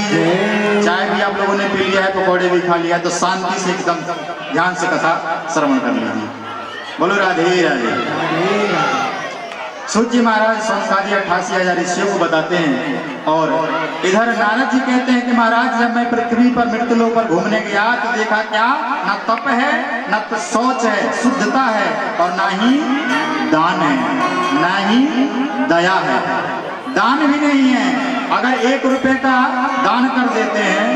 की। चाय भी आप लोगों ने पी लिया है, पकौड़े भी खा लिया है, तो शांति से एकदम ध्यान से कथा श्रवण कर लीजिए। बोलो राधे राधे। सूत जी महाराज संस्कारी 88,000 ऋषियों को बताते हैं, और इधर नारद जी कहते हैं कि महाराज जब मैं पृथ्वी पर मृतलोक पर घूमने गया तो देखा क्या, न तप है, न तो शौच है, शुद्धता है, और ना ही दान है, ना ही दया है। दान भी नहीं है। अगर 1 रुपए का दान कर देते हैं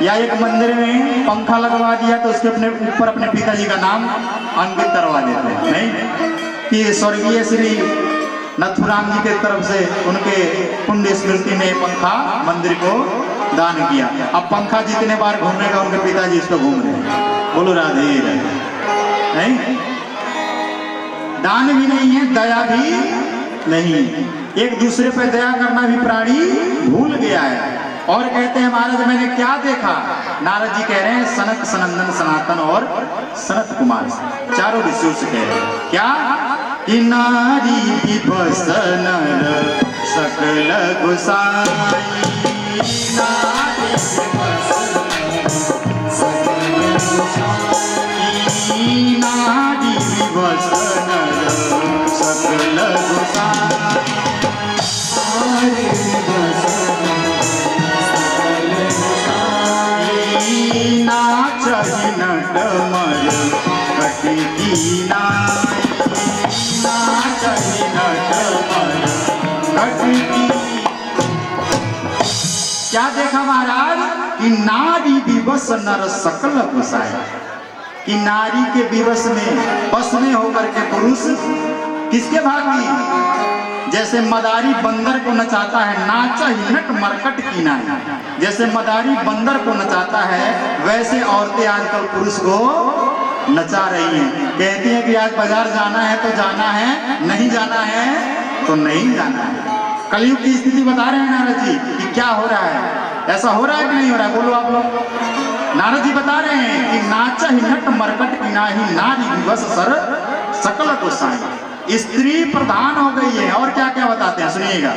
या एक मंदिर में पंखा लगवा दिया तो उसके अपने ऊपर अपने पिताजी का नाम अंकित करवा देते हैं, नहीं कि स्वर्गीय श्री नथुराम जी के तरफ से उनके पुण्य स्मृति में पंखा मंदिर को दान किया। अब पंखा जितने बार घूमेगा उनके पिताजी इसको घूम रहे हैं। बोलो राधे राधे। नहीं, दान भी नहीं है, दया भी नहीं। एक दूसरे पर दया करना भी प्राणी भूल गया है। और कहते हैं महाराज मैंने क्या देखा, नारद जी कह रहे हैं सनक सनंदन सनातन और सनत कुमार चारों ऋषियों से कह रहे हैं क्या, कि नारी विभस नर सकल गुसाई, नारी विभस नर सकल गुसाई, नाचहि नट मर कटि कीनाई, नाचहि नट मर कटि कीनाई। क्या देखा महाराज, कि नारी विवश नर सकल गुसाई, कि नारी के विवश में बस में होकर के पुरुष किसके भागी, जैसे मदारी बंदर को नचाता है, नाचा हिनट मरकट कीनाई, जैसे मदारी बंदर को नचाता है वैसे औरतें आजकल पुरुष को नचा रही हैं। कहती हैं कि आज बाजार जाना है तो जाना है, नहीं जाना है तो नहीं जाना है। कलयुग की स्थिति बता रहे हैं नारद जी कि क्या हो रहा है, ऐसा हो रहा है कि नहीं हो रहा है, बोलो आप लोग। नारद जी बता रहे हैं कि नाचा हिनट मरकट कीनाई, नारी विवश सर सकल गोसाई, स्त्री प्रधान हो गई है। और क्या क्या बताते हैं सुनिएगा,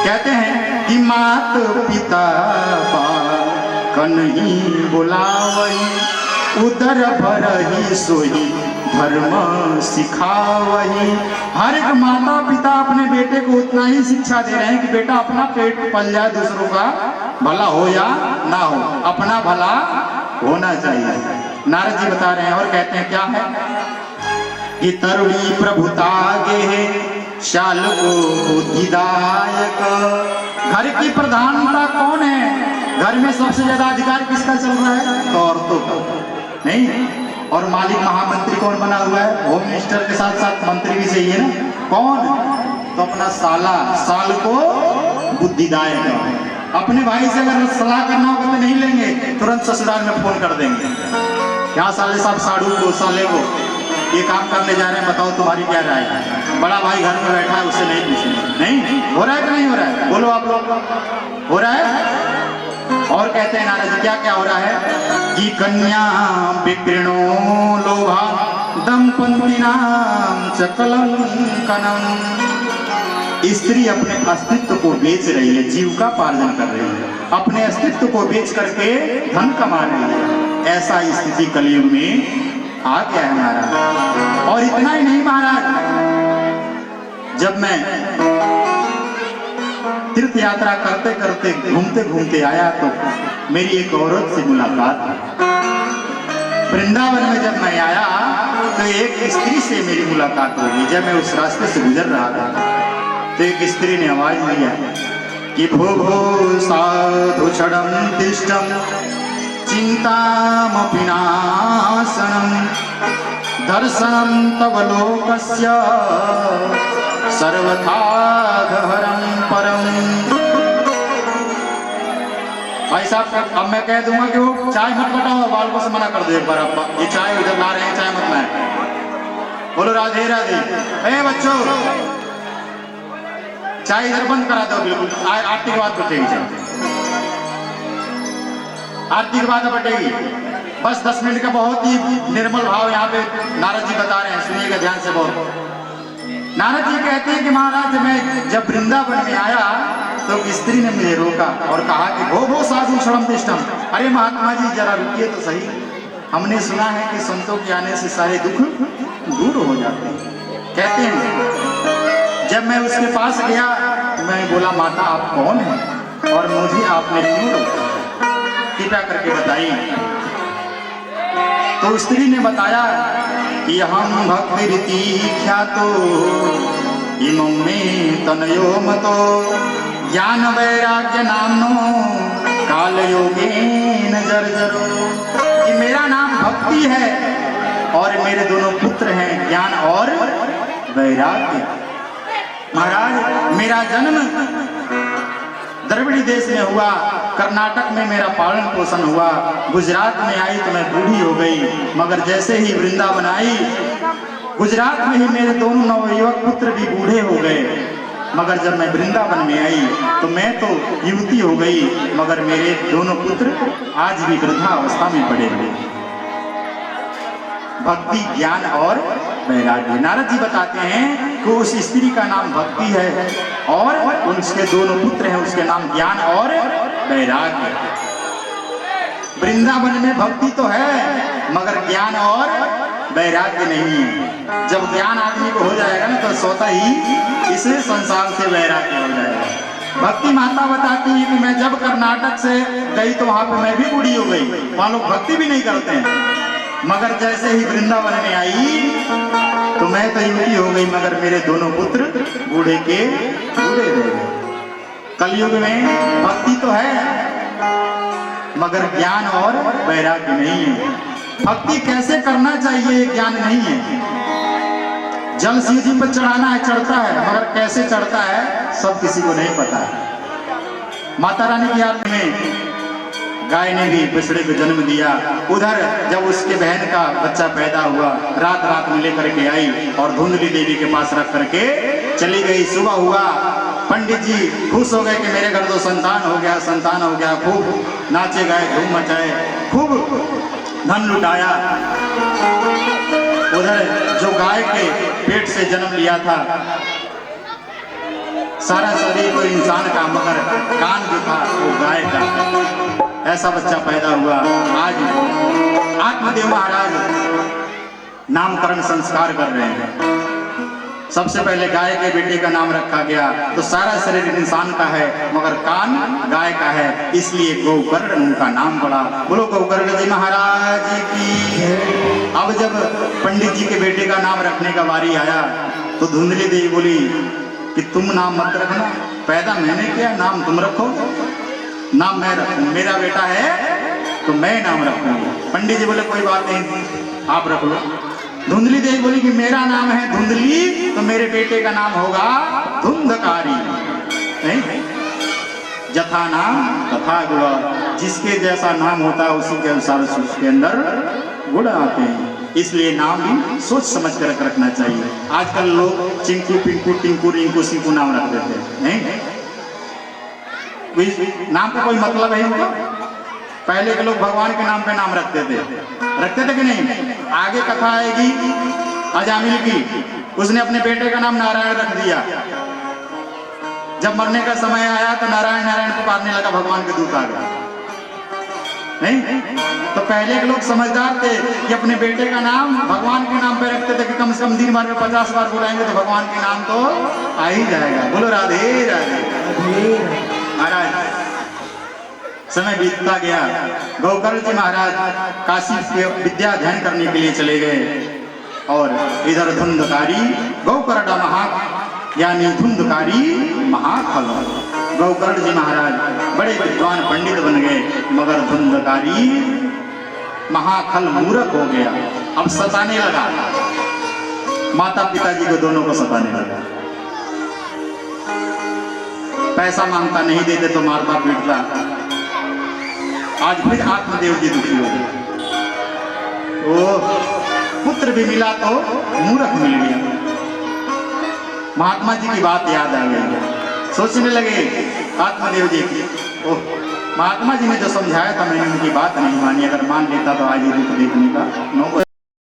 कहते हैं कि मात पिता कन्ही बुलावई, उदर भरही सोही धर्म सिखावही। हर एक माता पिता अपने बेटे को उतना ही शिक्षा दे रहे हैं कि बेटा अपना पेट पल जाए, दूसरों का भला हो या ना हो, अपना भला होना चाहिए। नारद जी बता रहे हैं और कहते हैं क्या है, कि तरुणी प्रभुता गे शाल को बुद्धिदायक। घर की प्रधानता कौन है, घर में सबसे ज्यादा अधिकार किसका चल रहा है, तो औरतों का, नहीं। और मालिक महामंत्री कौन बना हुआ है, होम मिनिस्टर के साथ साथ मंत्री भी चाहिए ना, कौन, तो अपना साला, साल को बुद्धिदायक। अपने भाई से अगर सलाह करना होगा तो नहीं लेंगे, तुरंत ससुराल में फोन कर देंगे, क्या साले साहब साड़ू को, साले को ये काम करने जा रहे हैं, बताओ तुम्हारी क्या राय है। बड़ा भाई घर में बैठा है, उससे नहीं पूछेंगे। नहीं हो रहा है कि नहीं हो रहा है, बोलो आप लोग, हो रहा है। और कहते हैं नारद जी क्या क्या हो रहा है, कि कन्या विकृणो लोभा दंपति नाम चकलम कनम। स्त्री अपने अस्तित्व को बेच रही है, जीविका पार्जन कर रही है, अपने अस्तित्व को बेच करके धन कमा रही है। ऐसा स्थिति कलयुग में आ गया है महाराज। और इतना ही नहीं महाराज, जब मैं तीर्थ यात्रा करते करते घूमते घूमते आया तो मेरी एक औरत से मुलाकात हुई। वृंदावन में जब मैं आया तो एक स्त्री से मेरी मुलाकात हुई। जब मैं उस रास्ते से गुजर रहा था तो एक स्त्री ने आवाज दिया कि भो भो साधु छड़म तिष्ठम चिंतामपि नाशनम दर्शनम तव लोकस्य सर्वथा गहरम परम। भाई साहब अब मैं कह दूंगा कि वो चाय मत बताओ, बालकों से मना कर दो एक बार, आप ये चाय उधर ला रहे हैं, चाय मत लाए। बोलो राधे राधे। ए बच्चों चाय इधर बंद करा दो, बिल्कुल आरती के बाद बटेगी चाय, आरती के बाद बटेगी। बस 10 मिनट का बहुत ही निर्मल भाव यहाँ पे नारद जी बता रहे हैं, सुनिएगा ध्यान से बहुत। नारद जी कहते हैं कि महाराज मैं जब वृंदावन में आया तो स्त्री ने मुझे रोका और कहा कि भो साधु क्षणम तिष्ठम। अरे महात्मा जी जरा रुकिए तो सही, हमने सुना है कि संतों के आने से सारे दुख दूर हो जाते हैं। कहते हैं जब मैं उसके पास गया मैं बोला माता आप कौन हैं और मुझे आपने क्यों रोका, कृपया करके बताइए। तो स्त्री ने बताया कि हम भक्ति रीति ख्यातो इमं में तनयो मतो ज्ञान वैराग्य नामनो काल योगेन जर्जरो। कि मेरा नाम भक्ति है और मेरे दोनों पुत्र हैं ज्ञान और वैराग्य। महाराज मेरा जन्म द्रविड़ देश में हुआ, कर्नाटक में मेरा पालन पोषण हुआ, गुजरात में आई तो मैं बूढ़ी हो गई, मगर जैसे ही वृंदावन आई गुजरात में ही मेरे दोनों नवयुवक पुत्र भी बूढ़े हो गए, मगर जब मैं वृंदावन में आई तो मैं तो युवती हो गई, मगर मेरे दोनों पुत्र आज भी वृद्धावस्था में पड़े हुए। भक्ति ज्ञान और वैराग्य। नारद जी बताते हैं कि उस स्त्री का नाम भक्ति है और उसके दोनों पुत्र हैं, उसके नाम ज्ञान और वैराग्य। वृंदावन में भक्ति तो है मगर ज्ञान और वैराग्य नहीं है। जब ज्ञान आदमी को हो जाएगा ना तो स्वतः ही इस संसार से वैराग्य हो जाएगा। भक्ति माता बताती है कि मैं जब कर्नाटक से गई तो वहां पे मैं भी बूढ़ी हो गई, वहां लोग भक्ति भी नहीं करते हैं, मगर जैसे ही वृंदावन में आई तो मैं तो युवती हो गई, मगर मेरे दोनों पुत्र बूढ़े के बूढ़े रह गए। कलयुग में भक्ति तो है मगर ज्ञान और वैराग्य नहीं है। भक्ति कैसे करना चाहिए ज्ञान नहीं है। जल शिव जी पर चढ़ाना है चढ़ता है, मगर कैसे चढ़ता है सब किसी को नहीं पता है। माता रानी की याद में गाय ने भी बछड़े को जन्म दिया। उधर जब उसके बहन का बच्चा पैदा हुआ रात रात में लेकर के आई और धुंधली देवी के पास रख करके चली गई। सुबह हुआ पंडित जी खुश हो गए कि मेरे घर तो संतान हो गया, संतान हो गया। खूब नाचे गाए धूम मचाए, खूब धन लुटाया। उधर जो गाय के पेट से जन्म लिया था सारा शरीर तो इंसान का मगर कान जो था वो गाय का, ऐसा बच्चा पैदा हुआ। आज आत्मदेव महाराज नामकरण संस्कार कर रहे हैं। सबसे पहले गाय के बेटे का नाम रखा गया तो सारा शरीर इंसान का है मगर कान गाय का है, इसलिए गोकर्ण उनका नाम पड़ा। बोलो गोकर्ण जी महाराज की। अब जब पंडित जी के बेटे का नाम रखने का बारी आया तो धुंधली देवी बोली कि तुम नाम मत रखना, पैदा मैंने किया, नाम तुम रखो। नाम मैं रखूं, मेरा बेटा है तो मैं नाम रखूंगी। पंडित जी बोले कोई बात नहीं आप रख लो। धुंधली देवी बोली कि मेरा नाम है धुंधली तो मेरे बेटे का नाम होगा धुंधकारी। नहीं, जथा नाम तथा गुण, जिसके जैसा नाम होता है उसी के अनुसार उसके अंदर गुण आते हैं। इसलिए नाम भी सोच समझ कर रखना चाहिए। आजकल लोग चिंकू पिंकू टिंकू रिंकू सिंकू नाम रख देते हैं। नहीं, नाम का कोई मतलब है उनका। पहले के लोग भगवान के नाम पे नाम रखते थे कि नहीं। आगे कथा आएगी अजामिल की, उसने अपने बेटे का नाम नारायण रख दिया। जब मरने का समय आया तो नारायण नारायण पुकारने लगा, भगवान के दूत आ गए। नहीं, तो पहले के लोग समझदार थे कि अपने बेटे का नाम भगवान के नाम पे रखते थे कि कम से कम दिन भर में 50 बार बुलाएंगे तो भगवान के नाम तो आ ही जाएगा। बोलो राधे राधे। महाराज समय बीतता गया। गोकर्ण जी महाराज काशी के विद्या अध्ययन करने के लिए चले गए और इधर धुंधकारी गोकर्ण महा यानी धुंधकारी महाखल। गोकर्ण जी महाराज बड़े विद्वान पंडित बन गए मगर धुंधकारी महाखल मूर्ख हो गया। अब सताने लगा, माता पिताजी को दोनों को सताने लगा। पैसा मांगता, नहीं देते तो मारता पीटता। आज फिर आत्मदेव जी दुखी हो गए। पुत्र भी मिला तो मूर्ख मिल गया। महात्मा जी की बात याद आ गई, सोचने लगे आत्मदेव जी की, ओह महात्मा जी ने जो समझाया था मैंने उनकी बात नहीं मानी, अगर मान लेता तो आज ये दुख देखने का